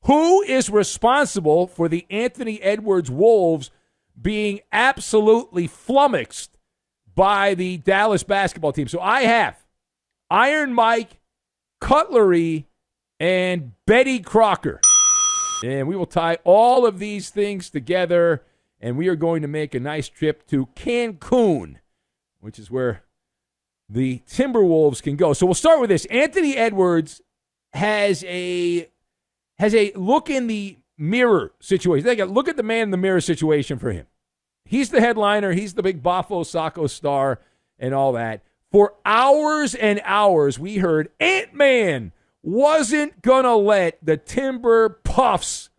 Who is responsible for the Anthony Edwards Wolves being absolutely flummoxed by the Dallas basketball team? So I have Iron Mike, Cutlery, and Betty Crocker. And we will tie all of these things together, and we are going to make a nice trip to Cancun, which is where the Timberwolves can go. So we'll start with this. Anthony Edwards has a look in the mirror situation. They got look at the man in the mirror situation for him. He's the headliner. He's the big Bafo Sacco star and all that. For hours and hours, we heard Ant-Man wasn't going to let the Timber Puffs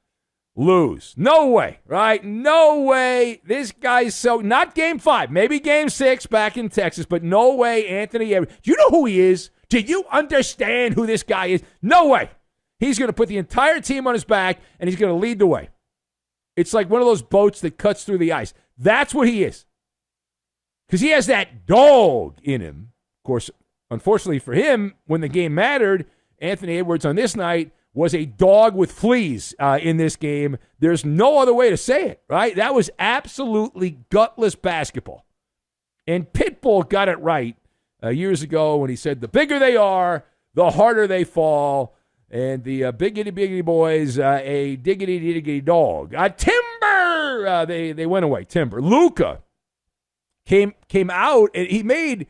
lose. No way, right? No way. This guy's so, not game 5, maybe game 6 back in Texas, but no way Anthony Edwards. Do you know who he is? Do you understand who this guy is? No way. He's going to put the entire team on his back, and he's going to lead the way. It's like one of those boats that cuts through the ice. That's what he is. Because he has that dog in him. Of course, unfortunately for him, when the game mattered, Anthony Edwards on this night was a dog with fleas in this game. There's no other way to say it, right? That was absolutely gutless basketball. And Pitbull got it right years ago when he said, the bigger they are, the harder they fall. And the biggity boys, a diggity dog. Timber! They went away, Timber. Luka came out, and he made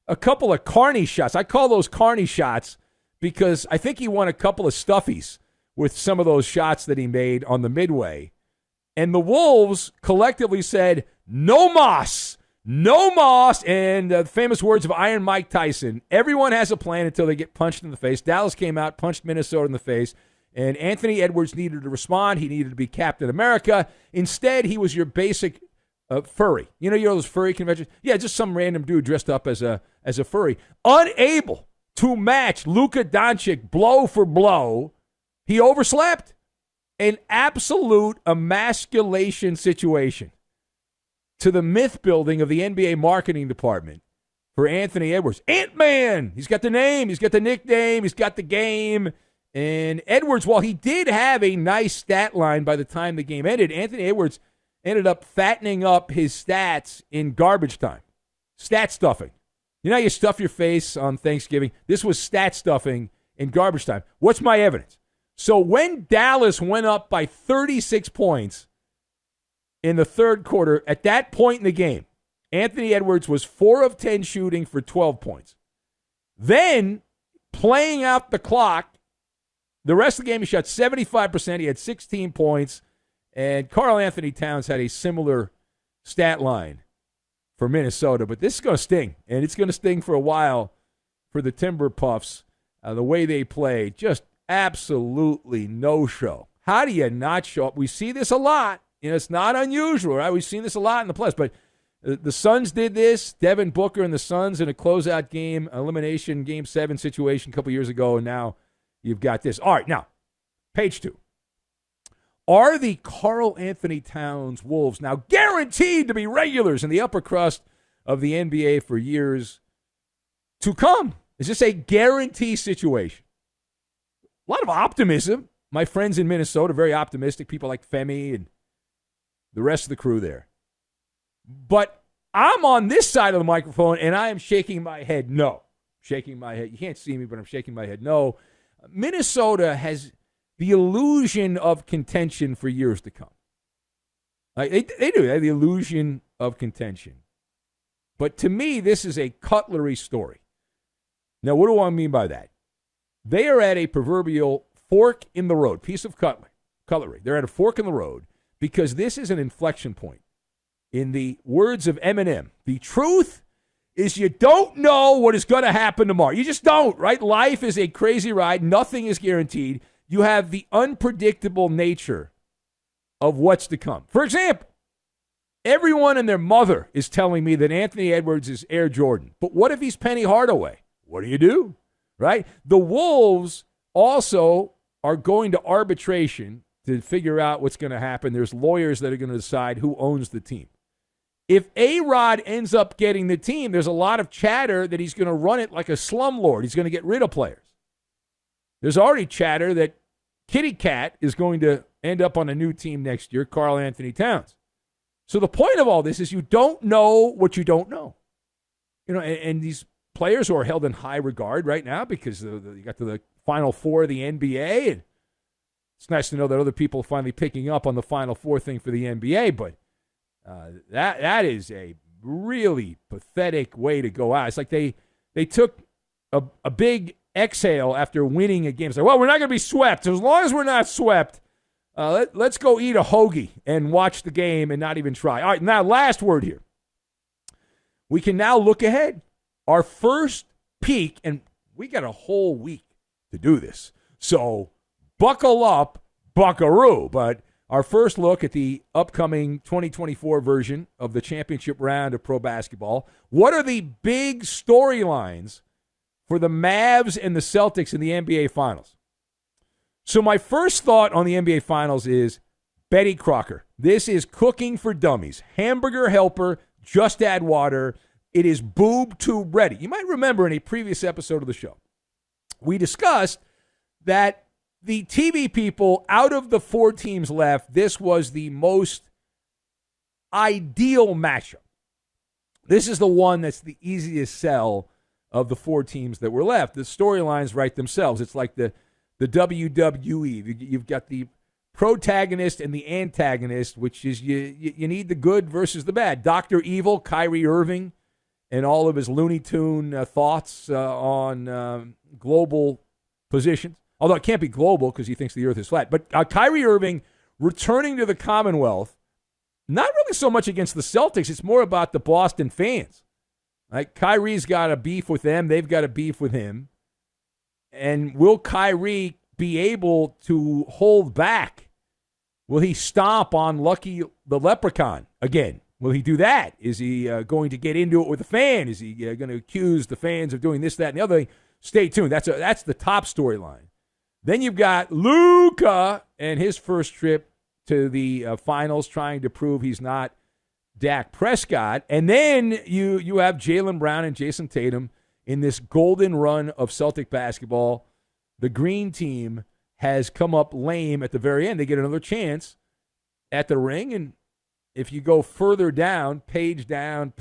a couple of carny shots. I call those carny shots because I think he won a couple of stuffies with some of those shots that he made on the midway. And the Wolves collectively said, no moss. No moss. And the famous words of Iron Mike Tyson, everyone has a plan until they get punched in the face. Dallas came out, punched Minnesota in the face, and Anthony Edwards needed to respond. He needed to be Captain America. Instead, he was your basic furry. You know those furry conventions? Yeah, just some random dude dressed up as a furry. Unable to match Luka Doncic blow for blow. He overslept. An absolute emasculation situation to the myth building of the NBA marketing department for Anthony Edwards. Ant-Man! He's got the name, he's got the nickname, he's got the game. And Edwards, while he did have a nice stat line by the time the game ended, Anthony Edwards ended up fattening up his stats in garbage time. Stat stuffing. You know how you stuff your face on Thanksgiving? This was stat stuffing in garbage time. What's my evidence? So when Dallas went up by 36 points in the third quarter, at that point in the game, Anthony Edwards was 4 of 10 shooting for 12 points. Then, playing out the clock, the rest of the game he shot 75%. He had 16 points. And Karl Anthony Towns had a similar stat line for Minnesota. But this is going to sting, and it's going to sting for a while for the Timber Puffs. The way they play, just absolutely no show. How do you not show up? We see this a lot. It's not unusual, right? We've seen this a lot in the playoffs. But the Suns did this. Devin Booker and the Suns in a closeout game, elimination game 7 situation a couple years ago, and now you've got this. All right, now, page 2. Are the Karl Anthony Towns Wolves now guaranteed to be regulars in the upper crust of the NBA for years to come? Is this a guarantee situation? A lot of optimism. My friends in Minnesota, very optimistic. People like Femi and the rest of the crew there. But I'm on this side of the microphone, and I am shaking my head no. Shaking my head. You can't see me, but I'm shaking my head no. Minnesota has the illusion of contention for years to come. They do. They have the illusion of contention. But to me, this is a cutlery story. Now, what do I mean by that? They are at a proverbial fork in the road, piece of cutlery. They're at a fork in the road because this is an inflection point. In the words of Eminem, the truth is you don't know what is going to happen tomorrow. You just don't, right? Life is a crazy ride. Nothing is guaranteed. You have the unpredictable nature of what's to come. For example, everyone and their mother is telling me that Anthony Edwards is Air Jordan. But what if he's Penny Hardaway? What do? Right? The Wolves also are going to arbitration to figure out what's going to happen. There's lawyers that are going to decide who owns the team. If A-Rod ends up getting the team, there's a lot of chatter that he's going to run it like a slumlord. He's going to get rid of players. There's already chatter that Kitty Cat is going to end up on a new team next year, Karl Anthony Towns. So the point of all this is you don't know what you don't know. And these players who are held in high regard right now because you got to the Final Four of the NBA, and it's nice to know that other people are finally picking up on the Final Four thing for the NBA, but that is a really pathetic way to go out. It's like they took a big exhale after winning a game. It's like, well, we're not going to be swept. So as long as we're not swept, let's go eat a hoagie and watch the game and not even try. All right, now last word here. We can now look ahead. Our first peek, and we got a whole week to do this. So buckle up, buckaroo. But our first look at the upcoming 2024 version of the championship round of pro basketball. What are the big storylines for the Mavs and the Celtics in the NBA Finals? So my first thought on the NBA Finals is Betty Crocker. This is cooking for dummies. Hamburger helper, just add water. It is boob tube ready. You might remember in a previous episode of the show, we discussed that the TV people, out of the 4 teams left, this was the most ideal matchup. This is the one that's the easiest sell of the 4 teams that were left. The storylines write themselves. It's like the WWE. You've got the protagonist and the antagonist, which is you need the good versus the bad. Dr. Evil, Kyrie Irving, and all of his Looney Tune thoughts on global positions. Although it can't be global because he thinks the earth is flat. But Kyrie Irving returning to the Commonwealth, not really so much against the Celtics. It's more about the Boston fans. Right? Kyrie's got a beef with them. They've got a beef with him. And will Kyrie be able to hold back? Will he stomp on Lucky the Leprechaun again? Will he do that? Is he going to get into it with the fan? Is he going to accuse the fans of doing this, that, and the other thing? Stay tuned. That's the top storyline. Then you've got Luka and his first trip to the finals, trying to prove he's not Dak Prescott. And then you have Jaylen Brown and Jason Tatum in this golden run of Celtic basketball. The green team has come up lame at the very end. They get another chance at the ring. And if you go further down, page down,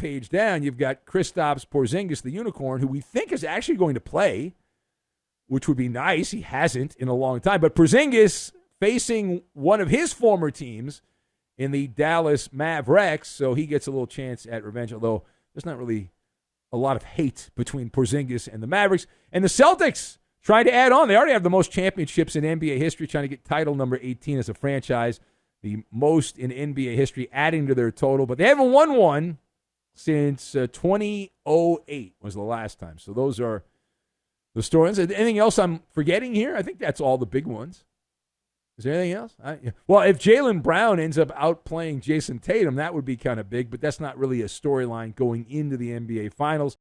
you've got Kristaps Porzingis, the unicorn, who we think is actually going to play, which would be nice. He hasn't in a long time. But Porzingis facing one of his former teams in the Dallas Mavericks, so he gets a little chance at revenge, although there's not really a lot of hate between Porzingis and the Mavericks. And the Celtics trying to add on. They already have the most championships in NBA history, trying to get title number 18 as a franchise, the most in NBA history, adding to their total. But they haven't won one since 2008 was the last time. So those are the stories. Anything else I'm forgetting here? I think that's all the big ones. Is there anything else? Well, if Jaylen Brown ends up outplaying Jason Tatum, that would be kind of big, but that's not really a storyline going into the NBA Finals.